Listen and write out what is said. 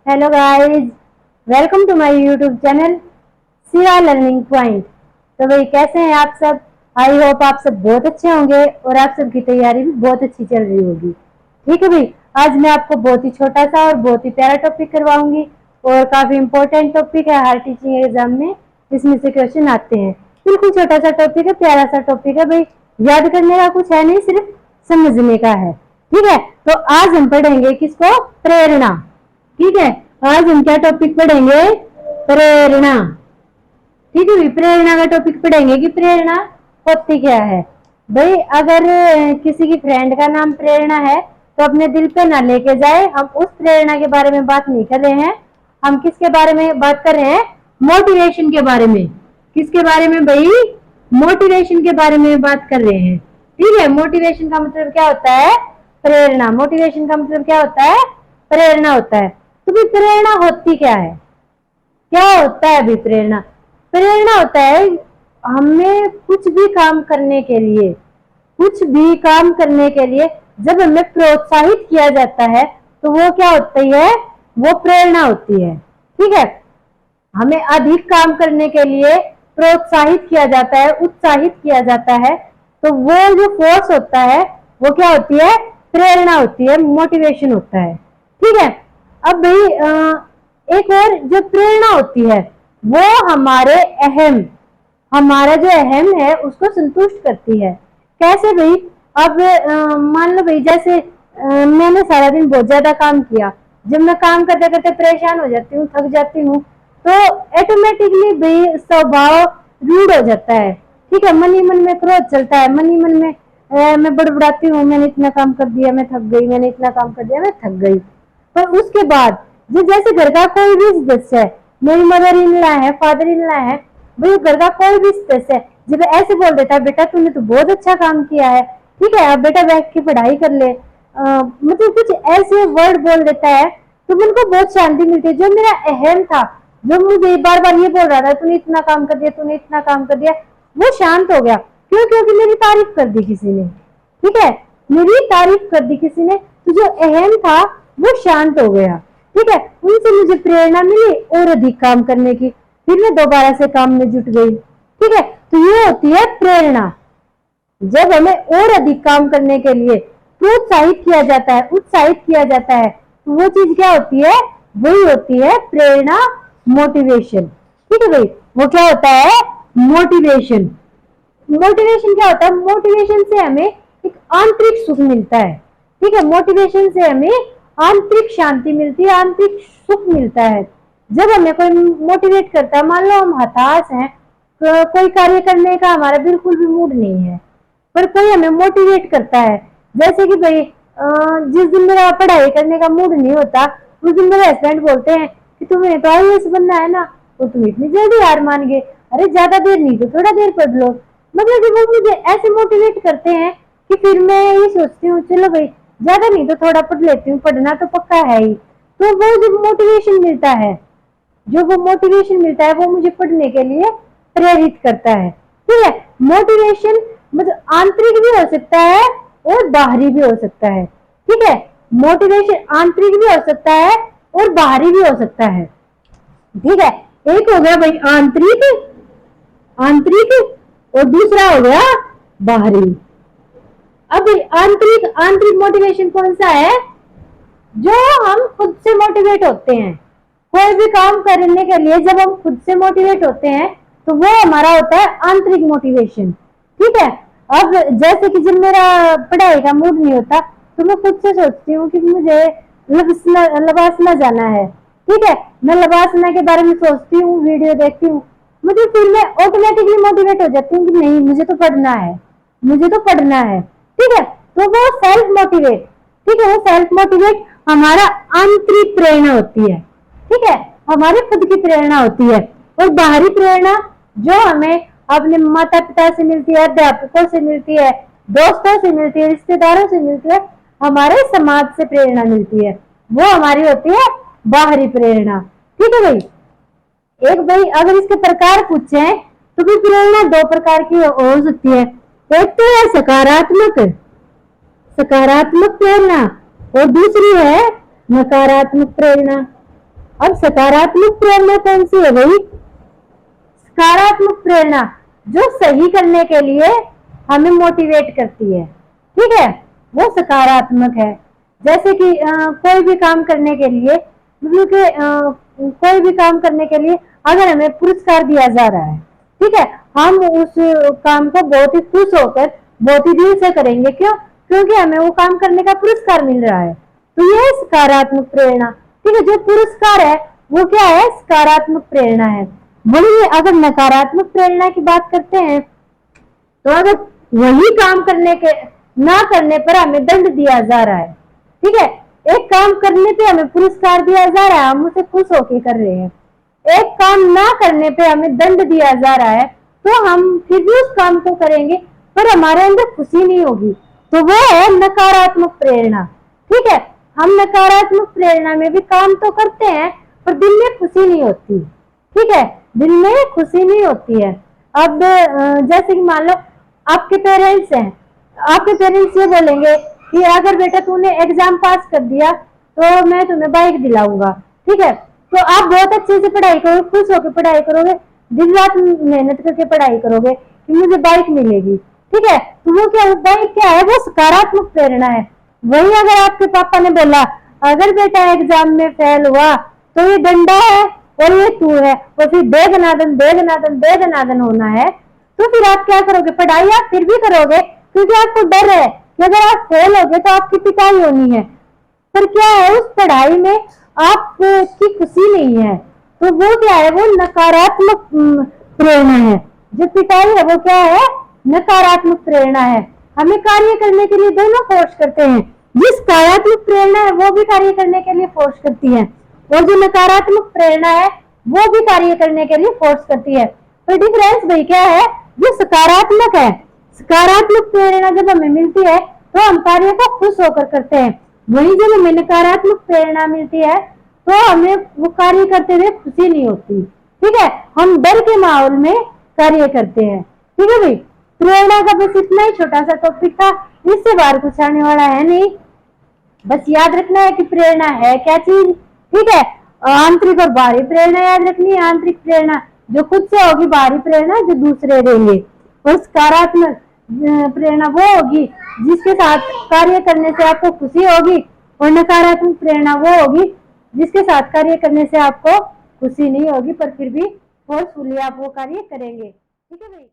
Hello guys, welcome to my YouTube channel Siya learning point. तो भाई कैसे हैं आप सब। आई होप आप सब बहुत अच्छे होंगे और आप सबकी तैयारी भी बहुत अच्छी चल रही होगी। ठीक है भाई, आज मैं आपको बहुत ही छोटा सा और बहुत ही प्यारा टॉपिक करवाऊंगी और काफी इंपॉर्टेंट टॉपिक है हर टीचिंग एग्जाम में। इसमें से क्वेश्चन आते हैं। बिल्कुल छोटा सा टॉपिक है, प्यारा सा टॉपिक है भाई। याद करने का कुछ है नहीं, सिर्फ समझने का है। ठीक है, तो आज हम पढ़ेंगे किसको, प्रेरणा। ठीक है, आज हम क्या टॉपिक पढ़ेंगे, प्रेरणा। ठीक है, प्रेरणा का टॉपिक पढ़ेंगे कि प्रेरणा होती क्या है। भाई अगर किसी की फ्रेंड का नाम प्रेरणा है तो अपने दिल पे ना लेके जाए। हम उस प्रेरणा के बारे में बात नहीं कर रहे हैं। हम किसके बारे में बात कर रहे हैं, मोटिवेशन के बारे में। किसके बारे में भाई, मोटिवेशन के बारे में बात कर रहे हैं। ठीक है, मोटिवेशन का मतलब क्या होता है, प्रेरणा। मोटिवेशन का मतलब क्या होता है, प्रेरणा होता है। तो भी प्रेरणा होती क्या है, क्या होता है अभी प्रेरणा। प्रेरणा होता है हमें कुछ भी काम करने के लिए, कुछ भी काम करने के लिए जब हमें प्रोत्साहित किया जाता है तो वो क्या होती है, वो प्रेरणा होती है। ठीक है, हमें अधिक काम करने के लिए प्रोत्साहित किया जाता है, उत्साहित किया जाता है, तो वो जो फोर्स होता है वो क्या होती है, प्रेरणा होती है, मोटिवेशन होता है। ठीक है, अब भाई एक और जो प्रेरणा होती है वो हमारे अहम, हमारा जो अहम है उसको संतुष्ट करती है। कैसे भाई, अब मान लो भाई जैसे मैंने सारा दिन बहुत ज्यादा काम किया। जब मैं काम करते करते परेशान हो जाती हूँ, थक जाती हूँ, तो ऑटोमेटिकली भाई स्वभाव रूड हो जाता है। ठीक है, मन ही मन में क्रोध चलता है, मन ही मन में मैं बड़बड़ाती हूँ, मैंने इतना काम कर दिया मैं थक गई, मैंने इतना काम कर दिया मैं थक गई। पर उसके बाद जो जैसे घर का कोई भी सदस्य है, मेरी मदर इन लॉ है, फादर इन लॉ है, भाई घर का कोई भी सदस्य है, जब ऐसे बोल देता है बेटा तूने तो बहुत अच्छा काम किया है, ठीक है अब बेटा बैठ के पढ़ाई कर ले, मतलब कुछ ऐसे वर्ड बोल देता है तो मन को बहुत शांति मिलती है। जो मेरा अहम था, जो मुझे बार बार ये बोल रहा था तूने इतना काम कर दिया, तूने इतना काम कर दिया, वो शांत हो गया। क्यों, क्योंकि मेरी तारीफ कर दी किसी ने। ठीक है, मेरी तारीफ कर दी किसी ने, तो जो अहम था वो शांत हो गया। ठीक है, उनसे मुझे प्रेरणा मिली और अधिक काम करने की, फिर मैं दोबारा से काम में जुट गई। ठीक है, तो ये होती है प्रेरणा। जब हमें और अधिक काम करने के लिए प्रोत्साहित किया जाता है, उत्साहित किया जाता है, तो वो चीज क्या होती है, वही होती है प्रेरणा, मोटिवेशन। ठीक है भाई, वो क्या होता है, मोटिवेशन। मोटिवेशन क्या होता है, मोटिवेशन से हमें एक आंतरिक सुख मिलता है। ठीक है, मोटिवेशन से हमें आंतरिक शांति मिलती है, आंतरिक सुख मिलता है। जब हमें कोई मोटिवेट करता है, मान लो हम हताश हैं, कोई कार्य करने का हमारा बिल्कुल भी मूड नहीं है, पर कोई हमें मोटिवेट करता है, जैसे कि भाई जिस दिन मेरा पढ़ाई करने का मूड नहीं होता उस दिन मेरे हस्बैंड बोलते हैं कि तुम्हें तो IAS बनना है ना, तो तुम इतनी जल्दी हार मान गए, अरे ज्यादा देर नहीं तो थोड़ा देर पढ़ लो। मतलब कि वो मुझे ऐसे मोटिवेट करते हैं कि फिर मैं ये सोचती हूँ चलो भाई ज्यादा नहीं तो थोड़ा पढ़ लेती हूँ, पढ़ना तो पक्का है ही। तो वो जो मोटिवेशन मिलता है, जो वो मोटिवेशन मिलता है वो मुझे पढ़ने के लिए प्रेरित करता है। ठीक है, मोटिवेशन मतलब आंतरिक भी हो सकता है और बाहरी भी हो सकता है। ठीक है, मोटिवेशन आंतरिक भी हो सकता है और बाहरी भी हो सकता है। ठीक है, एक हो गया भाई आंतरिक, आंतरिक, और दूसरा हो गया बाहरी। अब आंतरिक, आंतरिक मोटिवेशन कौन सा है, जो हम खुद से मोटिवेट होते हैं। कोई भी काम करने के लिए जब हम खुद से मोटिवेट होते हैं तो वो हमारा होता है आंतरिक मोटिवेशन। ठीक है, अब जैसे कि जब मेरा पढ़ाई का मूड नहीं होता तो मैं खुद से सोचती हूँ कि मुझे लबासना जाना है। ठीक है, मैं लबासना के बारे में सोचती हूँ, वीडियो देखती हूँ, मुझे फिर मैं ऑटोमेटिकली मोटिवेट हो जाती हूँ कि नहीं मुझे तो पढ़ना है, मुझे तो पढ़ना है। ठीक है, तो वो सेल्फ मोटिवेट, ठीक है, वो सेल्फ मोटिवेट हमारा आंतरिक प्रेरणा होती है। ठीक है, हमारे खुद की प्रेरणा होती है। और बाहरी प्रेरणा जो हमें अपने माता पिता से मिलती है, अध्यापकों से मिलती है, दोस्तों से मिलती है, रिश्तेदारों से मिलती है, हमारे समाज से प्रेरणा मिलती है, वो हमारी होती है बाहरी प्रेरणा। ठीक है भाई, एक भाई अगर इसके प्रकार पूछे तो भी प्रेरणा दो प्रकार की हो सकती है। एक तो है सकारात्मक, सकारात्मक प्रेरणा, और दूसरी है नकारात्मक प्रेरणा। अब सकारात्मक प्रेरणा कौन सी है भाई? सकारात्मक प्रेरणा जो सही करने के लिए हमें मोटिवेट करती है, ठीक है, वो सकारात्मक है। जैसे कि कोई भी काम करने के लिए, मतलब कि कोई भी काम करने के लिए अगर हमें पुरस्कार दिया जा रहा है, ठीक है, हम उस काम को बहुत ही खुश होकर बहुत ही दिल से करेंगे। क्यों? क्योंकि हमें वो काम करने का पुरस्कार मिल रहा है। तो ये सकारात्मक प्रेरणा, ठीक है। जो पुरस्कार है वो क्या है? सकारात्मक प्रेरणा है। वही अगर नकारात्मक प्रेरणा की बात करते हैं, तो अगर वही काम करने के ना करने पर हमें दंड दिया जा रहा है, ठीक है, एक काम करने पे हमें पुरस्कार दिया जा रहा है, हम उसे खुश होकर कर रहे हैं, एक काम ना करने पे हमें दंड दिया जा रहा है, तो हम फिर भी उस काम को करेंगे पर हमारे अंदर खुशी नहीं होगी। तो वो है नकारात्मक प्रेरणा, ठीक है। हम नकारात्मक प्रेरणा में भी काम तो करते हैं पर दिल में खुशी नहीं होती, ठीक है, दिल में खुशी नहीं होती है। अब जैसे कि मान लो आपके पेरेंट्स हैं, आपके पेरेंट्स ये बोलेंगे कि अगर बेटा तूने एग्जाम पास कर दिया तो मैं तुम्हें बाइक दिलाऊंगा, ठीक है। तो आप बहुत अच्छे से पढ़ाई करोगे, खुश होकर पढ़ाई करोगे, दिन रात मेहनत करके पढ़ाई करोगे कि मुझे बाइक मिलेगी, ठीक है। तो वो क्या, बाइक क्या है? वो सकारात्मक प्रेरणा है। वही अगर आपके पापा ने बोला अगर बेटा एग्जाम में फेल हुआ तो ये डंडा है और ये तू है और फिर दे दनादन दे दनादन दे दनादन होना है, तो फिर आप क्या करोगे? पढ़ाई आप फिर भी करोगे क्योंकि आपको डर है कि अगर आप फेल हो गए तो आपकी पिटाई होनी है। पर क्या है, उस पढ़ाई में आपकी खुशी नहीं है, तो वो क्या है? वो नकारात्मक प्रेरणा है। जो पिटाई है वो क्या है? नकारात्मक प्रेरणा है। हमें कार्य करने के लिए दोनों फोर्स करते हैं। जिस सकारात्मक प्रेरणा है वो भी कार्य करने के लिए फोर्स करती है और जो नकारात्मक प्रेरणा है वो भी कार्य करने के लिए फोर्स करती है। तो डिफरेंस भाई क्या है? जो सकारात्मक है, सकारात्मक प्रेरणा जब हमें मिलती है तो हम कार्य को खुश होकर करते हैं। वहीं जब हमें नकारात्मक प्रेरणा मिलती है तो हमें वो कार्य करते हुए खुशी नहीं होती, ठीक है, हम डर के माहौल में कार्य करते हैं, ठीक है भाई। प्रेरणा का बस इतना ही छोटा सा टॉपिक था, इससे बाहर कुछ आने वाला है नहीं। बस याद रखना है कि प्रेरणा है क्या चीज, ठीक है। आंतरिक और बाहरी प्रेरणा याद रखनी है। आंतरिक प्रेरणा जो खुद से होगी, बाहरी प्रेरणा जो दूसरे देंगे, और सकारात्मक प्रेरणा वो होगी जिसके साथ कार्य करने से आपको खुशी होगी, और नकारात्मक प्रेरणा वो होगी जिसके साथ कार्य करने से आपको खुशी नहीं होगी पर फिर भी फोर्सफुली आप वो कार्य करेंगे, ठीक है भाई।